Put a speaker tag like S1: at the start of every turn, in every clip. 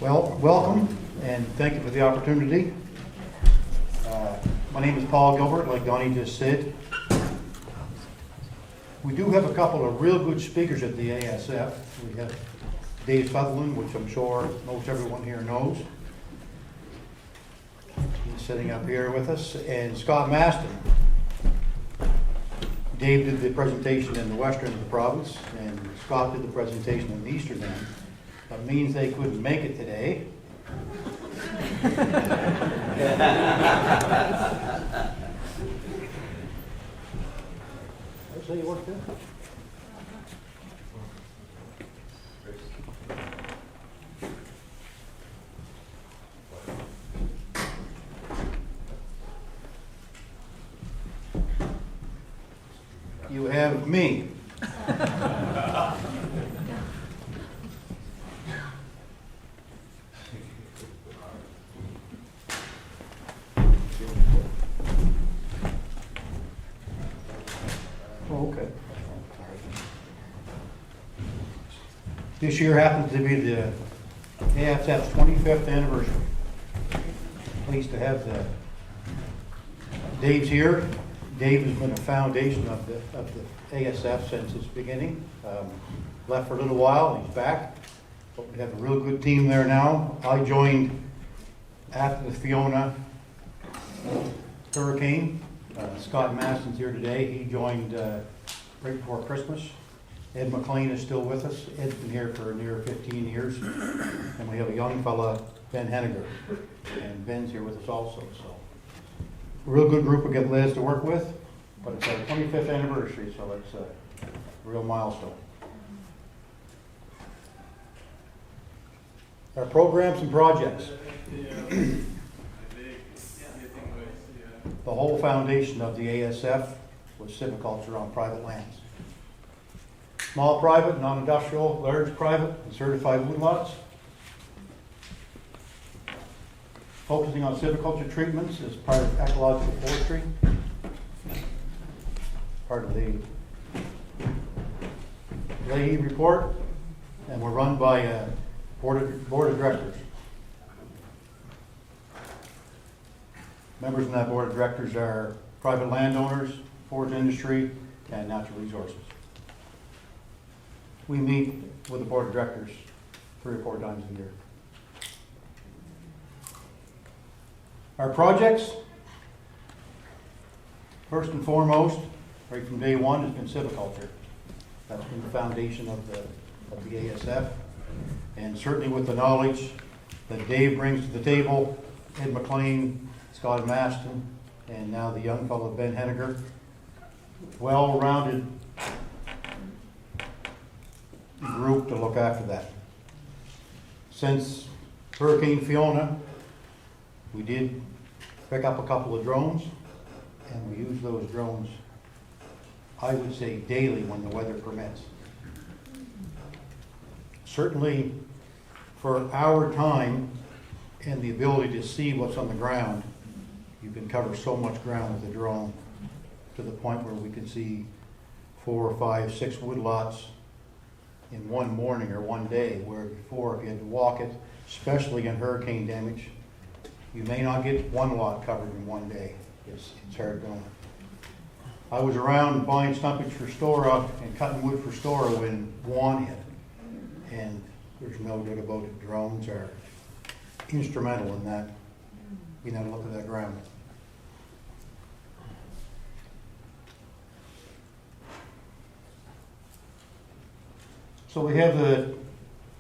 S1: Well, welcome and thank you for the opportunity. My name is Paul Gilbert, like Donnie just said. We do have a couple of real good speakers at the ASF. We have Dave Sutherland, which I'm sure most everyone here knows. He's sitting up here with us, and Scott Maston. Dave did the presentation in the western of the province, and Scott did the presentation in the eastern end. That means they couldn't make it today. I'd say you worked there. You have me. Okay. This year happens to be the ASF's 25th anniversary. Pleased to have Dave's here. Dave has been a foundation of the ASF since its beginning. Left for a little while, and he's back. But we have a real good team there now. I joined after the Fiona hurricane. Scott Maston's here today. He joined right before Christmas. Ed McLean is still with us. Ed's been here for near 15 years. And we have a young fella, Ben Henniger. And Ben's here with us also. So, a real good group of Liz to work with. But it's our 25th anniversary, so it's a real milestone. Our programs and projects. The whole foundation of the ASF was silviculture on private lands. Small private, non-industrial, large private, and certified woodlots. Focusing on silviculture treatments as part of ecological forestry. Part of the Leahy report, and we're run by a board of directors. Members in that board of directors are private landowners, forest industry, and natural resources. We meet with the board of directors 3 or 4 times a year. Our projects, first and foremost, right from day one, has been silviculture. That's been the foundation of the ASF, and certainly with the knowledge that Dave brings to the table, Ed McLean, Scott Maston, and now the young fellow Ben Henniger. Well-rounded group to look after that. Since Hurricane Fiona, we did pick up a couple of drones, and we use those drones, I would say, daily when the weather permits. Certainly for our time and the ability to see what's on the ground, you can cover so much ground with a drone to the point where we can see 4, 5, 6 woodlots in one morning or one day, where before, if you had to walk it, especially in hurricane damage, you may not get one lot covered in one day. It's hard going. I was around buying stumpage for Stora and cutting wood for Stora when Juan hit, and there's no doubt about it. Drones are instrumental in that, being able to look at that ground. So we have the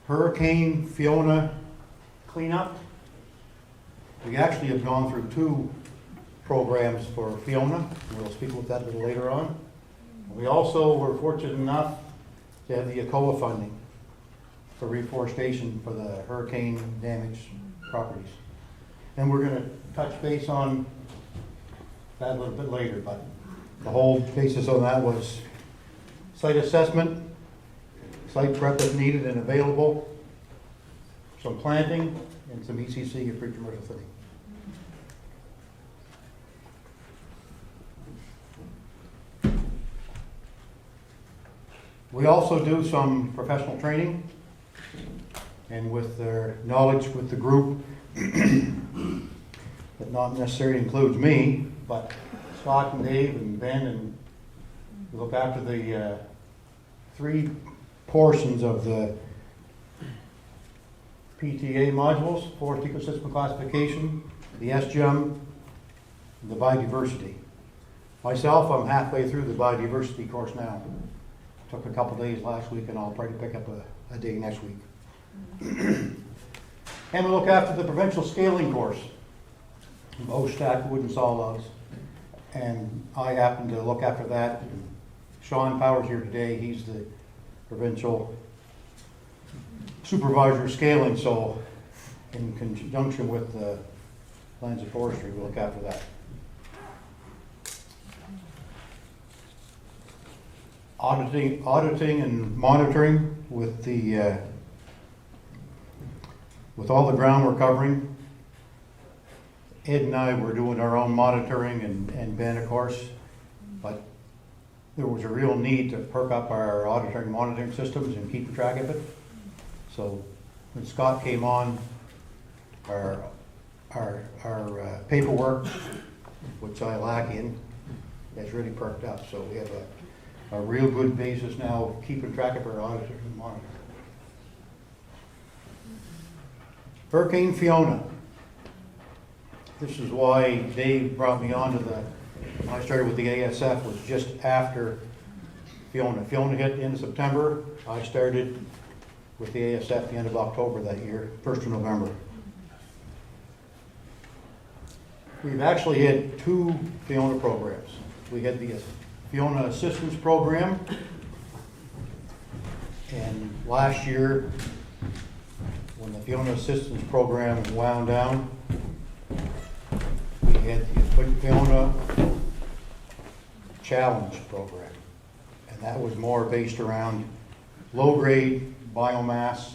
S1: Hurricane Fiona cleanup. We actually have gone through 2 programs for Fiona. We'll speak about that a little later on. We also were fortunate enough to have the ECOA funding for reforestation for the hurricane damaged properties. And we're going to touch base on that a little bit later, but the whole basis on that was site assessment, site prep if needed and available, some planting, and some ECC and pre-commercial thinning. We also do some professional training, and with their knowledge with the group, that not necessarily includes me, but Scott and Dave and Ben, and we look after the 3 portions of the PTA modules, Forest Ecosystem Classification, the SGEM, and the Biodiversity. Myself, I'm halfway through the Biodiversity course now. Took a couple days last week, and I'll try to pick up a day next week. And we look after the Provincial Scaling course, both stacked wood and saw logs. And I happen to look after that. Sean Power's here today. He's the Provincial Supervisor of Scaling, so in conjunction with the Lands of Forestry, we look after that. Auditing and monitoring with the with all the ground we're covering. Ed and I were doing our own monitoring, and Ben, of course, but there was a real need to perk up our auditing and monitoring systems and keep track of it. So when Scott came on, our paperwork, which I lack in, has really perked up. So we have a real good basis now of keeping track of our auditors and monitoring. Hurricane Fiona. This is why Dave brought me on to when I started with the ASF, was just after Fiona. Fiona hit the end of September. I started with the ASF the end of October that year, 1st of November. We've actually had 2 Fiona programs. We had the Fiona Assistance Program, and last year, when the Fiona Assistance Program wound down, we had the Fiona Challenge Program, and that was more based around low-grade biomass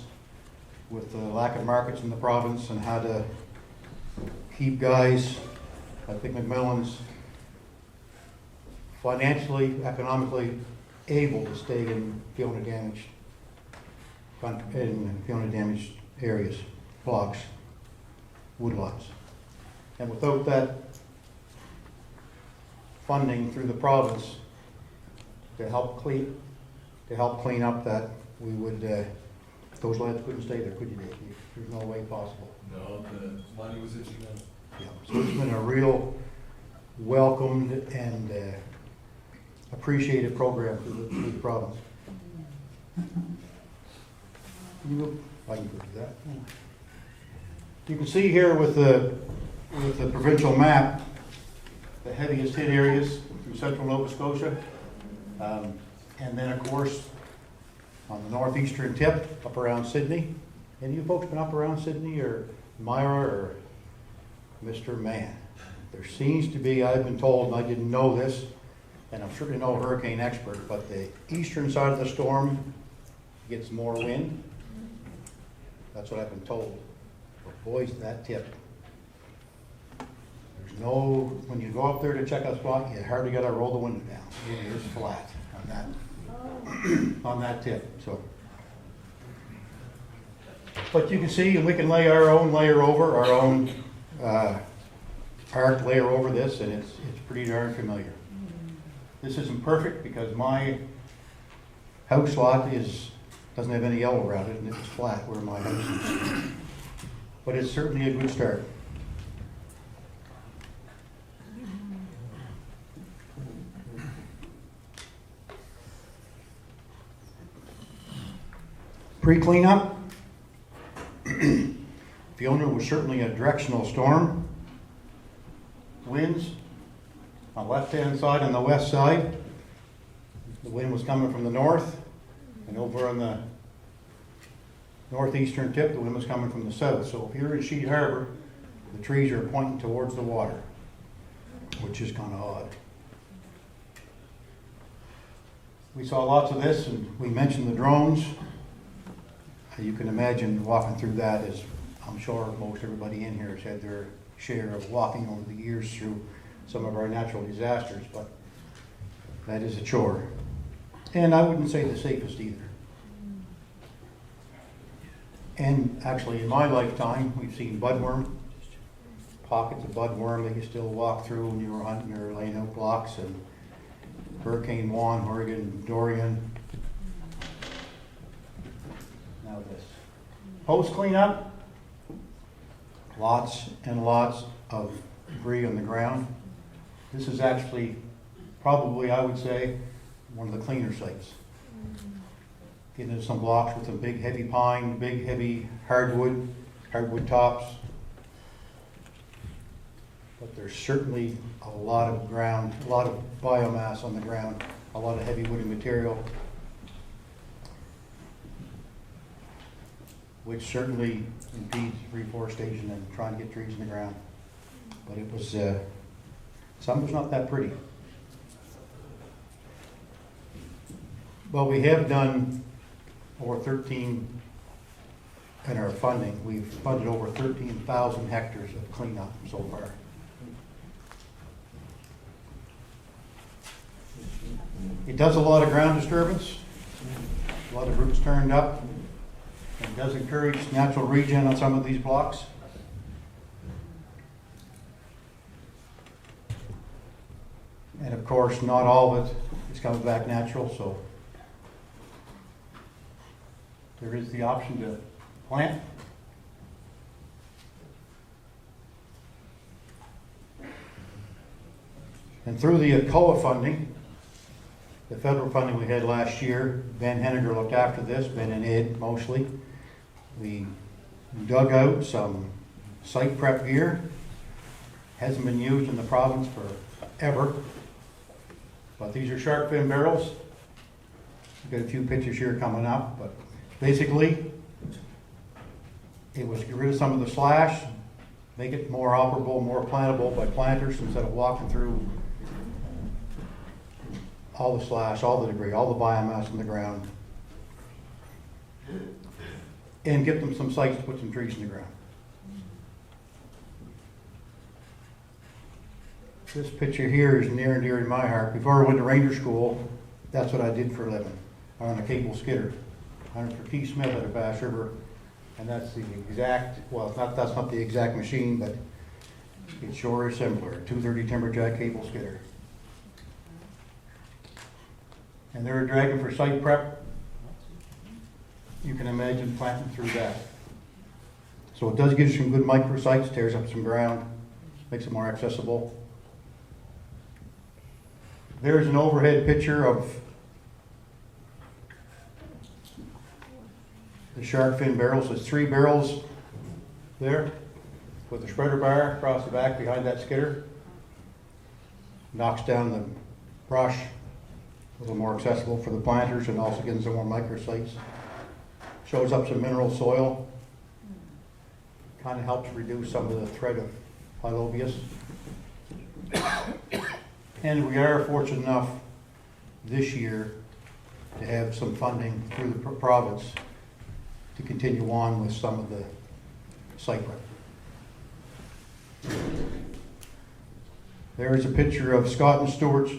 S1: with the lack of markets in the province and how to keep guys, I think McMillan's, financially, economically able to stay in Fiona damaged areas, blocks, woodlots. And without that funding through the province to help clean up that, we would those lands couldn't stay there, could you, Dave? There's no way possible.
S2: No, the money was itching up.
S1: Yeah, so it's been a real welcomed and appreciated program through the province. I can go do that. You can see here with the provincial map, the heaviest hit areas through central Nova Scotia. And then, of course, on the northeastern tip, up around Sydney. Any of you folks been up around Sydney or Myra or Mr. Man? There seems to be, I've been told, and I didn't know this, and I'm certainly no hurricane expert, but the eastern side of the storm gets more wind. That's what I've been told. But boys, that tip. There's no, when you go up there to check a spot, you hardly got to roll the window down. It is flat on that, on that tip. So, but you can see, and we can lay our own layer over, our own arc layer over this, and it's pretty darn familiar. This isn't perfect because my house lot doesn't have any yellow around it, and it's flat where my house is. But it's certainly a good start. Pre-cleanup. Fiona was certainly a directional storm. Winds on the left-hand side and the west side. The wind was coming from the north, and over on the northeastern tip, the wind was coming from the south. So if you're in Sheet Harbor, the trees are pointing towards the water, which is kind of odd. We saw lots of this, and we mentioned the drones. You can imagine walking through that, as I'm sure most everybody in here has had their share of walking over the years through some of our natural disasters, but that is a chore. And I wouldn't say the safest either. And actually, in my lifetime, we've seen budworm, pockets of budworm that you still walk through when you were hunting or laying out blocks, and Hurricane Juan, Horrigan, Dorian. Now this. Post cleanup, lots and lots of debris on the ground. This is actually probably, I would say, one of the cleaner sites. Getting into some blocks with some big heavy pine, big heavy hardwood tops. But there's certainly a lot of ground, a lot of biomass on the ground, a lot of heavy woody material, which certainly impedes reforestation and trying to get trees in the ground. But it was, some was not that pretty. Well, we have done over 13 in our funding. We've funded over 13,000 hectares of cleanup so far. It does a lot of ground disturbance, a lot of roots turned up. It does encourage natural regen on some of these blocks. And of course, not all of it is coming back natural, so there is the option to plant. And through the COA funding, the federal funding we had last year, Ben Henniger looked after this, Ben and Ed mostly. We dug out some site prep gear. Hasn't been used in the province forever. But these are shark fin barrels. We've got a few pictures here coming up, but basically, it was get rid of some of the slash, make it more operable, more plantable by planters instead of walking through all the slash, all the debris, all the biomass in the ground, and get them some sites to put some trees in the ground. This picture here is near and dear to my heart. Before I went to Ranger School, that's what I did for a living. I on a cable skidder. I hunted for Keith Smith out of Bass River, and that's the exact, well, that's not the exact machine, but it sure is similar. 230 Timberjack cable skidder. And they're dragging for site prep. You can imagine planting through that. So it does give you some good microsites, tears up some ground, makes it more accessible. There's an overhead picture of the shark fin barrels. There's 3 barrels there with the spreader bar across the back behind that skidder. Knocks down the brush, a little more accessible for the planters, and also getting some more microsites. Shows up some mineral soil. Kind of helps reduce some of the threat of phyllobius. And we are fortunate enough this year to have some funding through the province to continue on with some of the site prep. There is a picture of Scott and Stewart's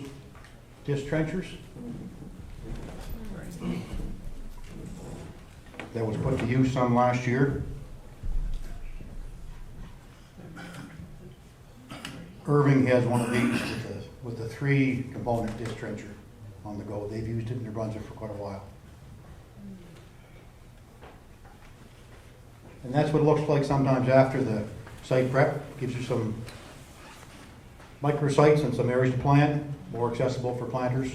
S1: disc trenchers that was put to use some last year. Irving has one of these with the 3-component disc trencher on the go. They've used it in New Brunswick for quite a while. And that's what it looks like sometimes after the site prep. Gives you some microsites and some areas to plant, more accessible for planters.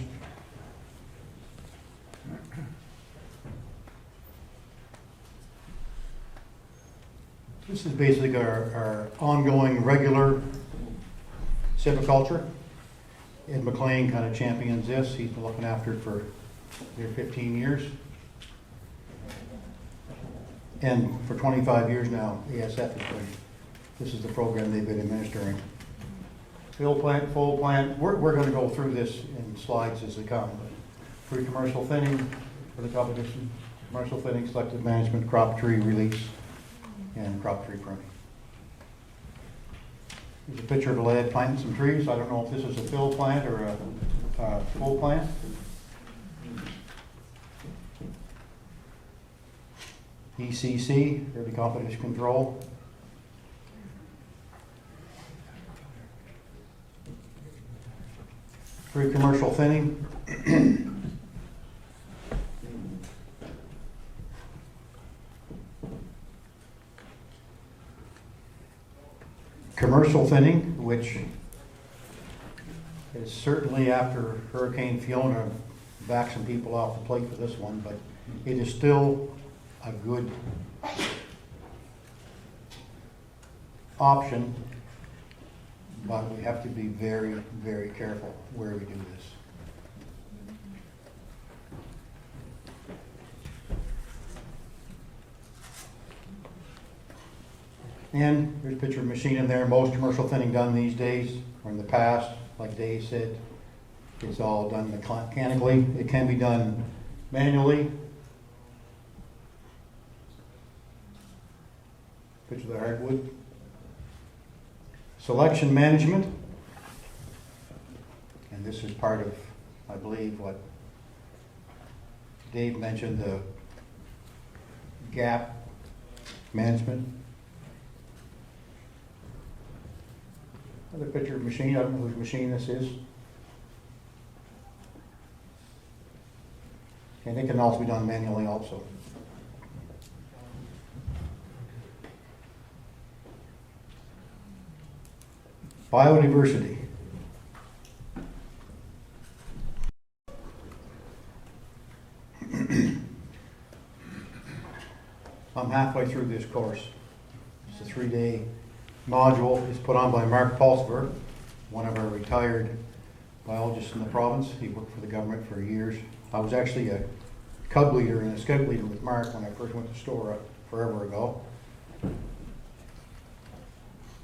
S1: This is basically our ongoing regular silviculture. Ed McLean kind of champions this. He's been looking after it for near 15 years. And for 25 years now, ASF has been, this is the program they've been administering. Fill plant, full plant, we're going to go through this in slides as they come. Pre-commercial thinning for the competition, commercial thinning, selective management, crop tree release, and crop tree pruning. Here's a picture of a lad planting some trees. I don't know if this is a fill plant or a full plant. ECC, early competition control. Pre-commercial thinning. Commercial thinning, which is certainly after Hurricane Fiona backed some people off the plate for this one, but it is still a good option, but we have to be very, very careful where we do this. And there's a picture of a machine in there. Most commercial thinning done these days, or in the past, like Dave said, it's all done mechanically. It can be done manually. Picture of the hardwood. Selection management. And this is part of, I believe, what Dave mentioned, the gap management. Another picture of machine. I don't know whose machine this is. And it can also be done manually also. Biodiversity. I'm halfway through this course. It's a 3-day module. It's put on by Mark Pulsiver, one of our retired biologists in the province. He worked for the government for years. I was actually a cub leader and a scout leader with Mark when I first went to Stora forever ago.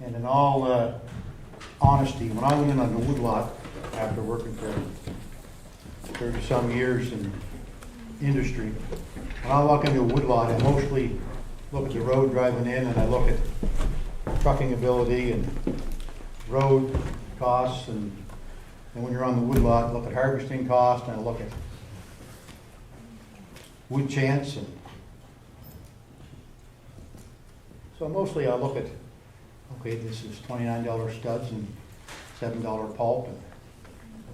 S1: And in all honesty, when I went in on the Woodlot after working for 30-some years in industry, when I walk into a woodlot, I mostly look at the road driving in, and I look at trucking ability and road costs, and when you're on the woodlot, look at harvesting costs, and I look at wood chance, and so mostly I look at, okay, this is $29 studs and $7 pulp, and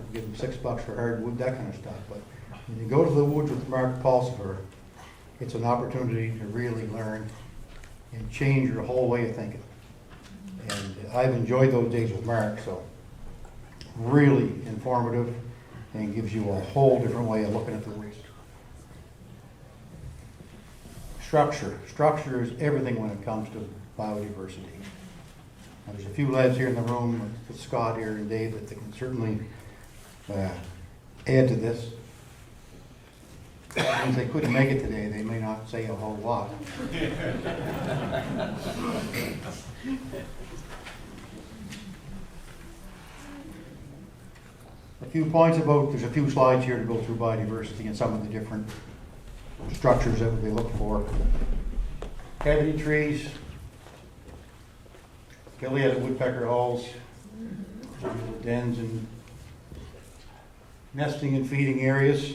S1: I'll give them $6 for hardwood, that kind of stuff. But when you go to the woods with Mark Pulsiver, it's an opportunity to really learn and change your whole way of thinking. And I've enjoyed those days with Mark, so really informative and gives you a whole different way of looking at the woods. Structure. Structure is everything when it comes to biodiversity. Now, there's a few lads here in the room, with Scott here and Dave, that can certainly add to this. Since they couldn't make it today, they may not say a whole lot. A few points about, there's a few slides here to go through biodiversity and some of the different structures that they look for. Cavity trees, Gilead woodpecker halls, dens and nesting and feeding areas.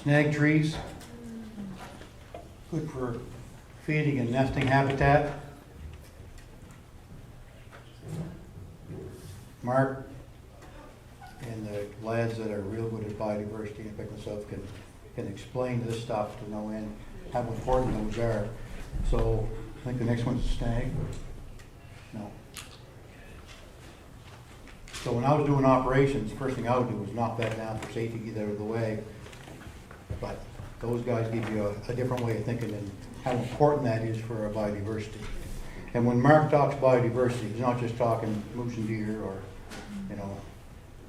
S1: Snag trees, good for feeding and nesting habitat. Mark and the lads that are real good at biodiversity and pick myself can explain this stuff to no end, how important those are. So I think the next one's a snag. No. So when I was doing operations, the first thing I would do was knock that down for safety, get out of the way. But those guys give you a different way of thinking and how important that is for our biodiversity. And when Mark talks biodiversity, he's not just talking moose and deer or,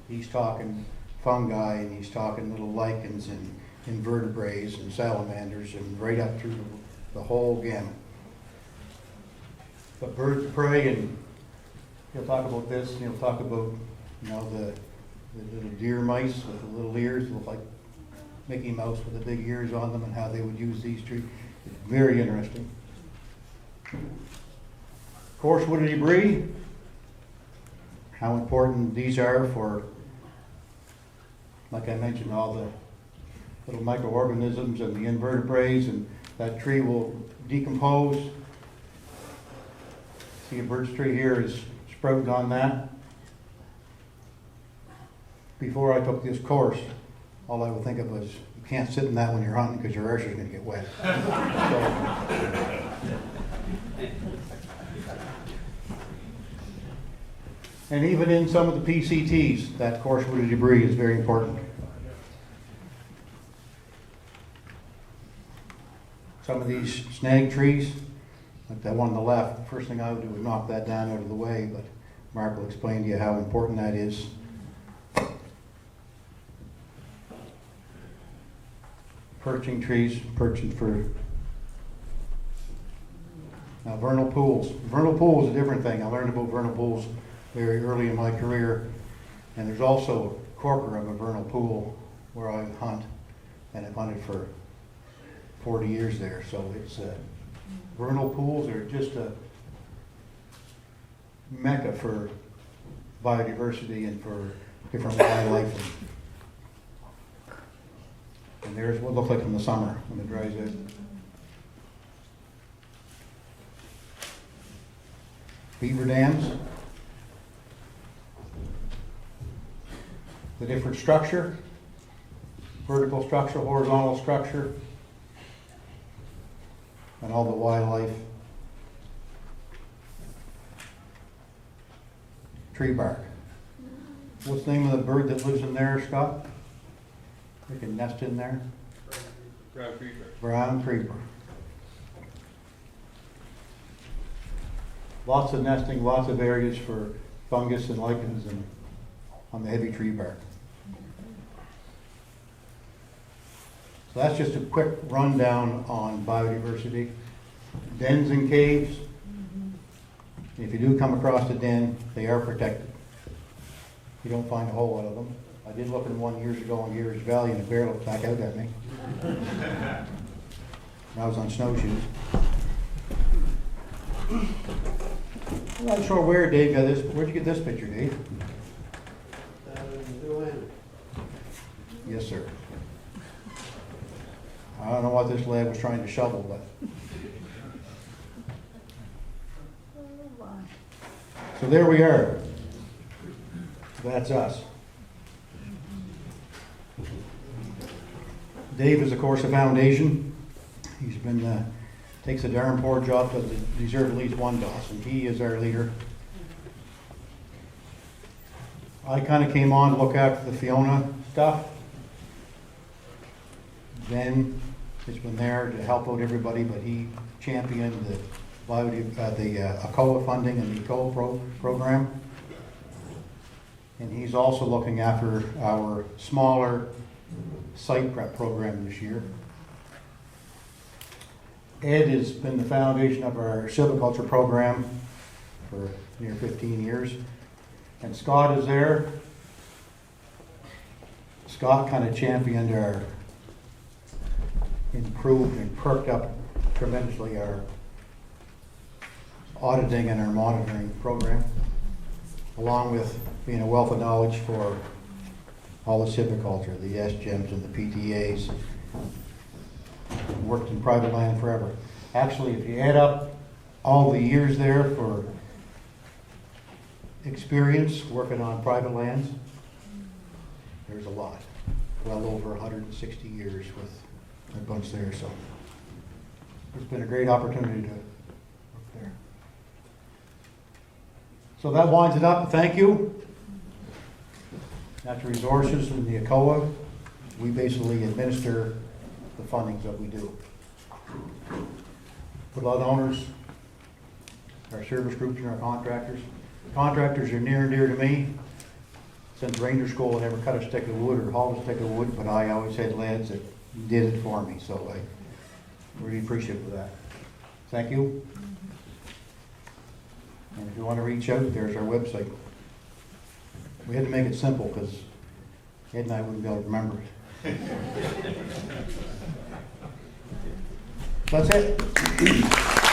S1: he's talking fungi, and he's talking little lichens and invertebrates and salamanders and right up through the whole gamut. But birds of prey, and he'll talk about this, and he'll talk about, the little deer mice with the little ears that look like Mickey Mouse with the big ears on them and how they would use these trees. It's very interesting. Coarse woody debris, how important these are for, like I mentioned, all the little microorganisms and the invertebrates, and that tree will decompose. See a birch tree here is sprouting on that. Before I took this course, all I would think of was, you can't sit in that when you're hunting because your archer's going to get wet. And even in some of the PCTs, that coarse wooded debris is very important. Some of these snag trees, like that one on the left, first thing I would do is knock that down out of the way, but Mark will explain to you how important that is. Perching trees, perching for now vernal pools. Vernal pool is a different thing. I learned about vernal pools very early in my career, and there's also a corker of a vernal pool where I hunt, and I've hunted for 40 years there. So it's vernal pools are just a mecca for biodiversity and for different wildlife. And there's what it looks like in the summer when it dries out. Beaver dams. The different structure, vertical structure, horizontal structure, and all the wildlife. Tree bark. What's the name of the bird that lives in there, Scott? They can nest in there.
S2: Brown creeper.
S1: Brown creeper. Lots of nesting, lots of areas for fungus and lichens and on the heavy tree bark. So that's just a quick rundown on biodiversity. Dens and caves. If you do come across a den, they are protected. You don't find a whole lot of them. I did look in one years ago on Gears Valley and a bear looked back out at me. I was on snowshoes. I'm not sure where Dave got this. Where'd you get this picture, Dave? Yes, sir. I don't know what this lad was trying to shovel, but. So there we are. That's us. Dave is, of course, a foundation. He's been, takes a darn poor job, does deserve at least one boss, and he is our leader. I kind of came on to look after the Fiona stuff. Ben has been there to help out everybody, but he championed the ACOA funding and the ACOA program. And he's also looking after our smaller site prep program this year. Ed has been the foundation of our silviculture program for near 15 years. And Scott is there. Scott kind of championed our, improved and perked up tremendously our auditing and our monitoring program, along with being a wealth of knowledge for all the silviculture, the SGEMs and the PTAs. Worked in private land forever. Actually, if you add up all the years there for experience working on private lands, there's a lot. Well over 160 years with a bunch there, so it's been a great opportunity to work there. So that winds it up. Thank you. Natural Resources and the ACOA, we basically administer the fundings that we do. Woodlot owners, our service groups and our contractors. Contractors are near and dear to me. Since Ranger School, I never cut a stick of wood or hauled a stick of wood, but I always had lads that did it for me, so I really appreciate for that. Thank you. And if you want to reach out, there's our website. We had to make it simple because Ed and I wouldn't be able to remember it. That's it.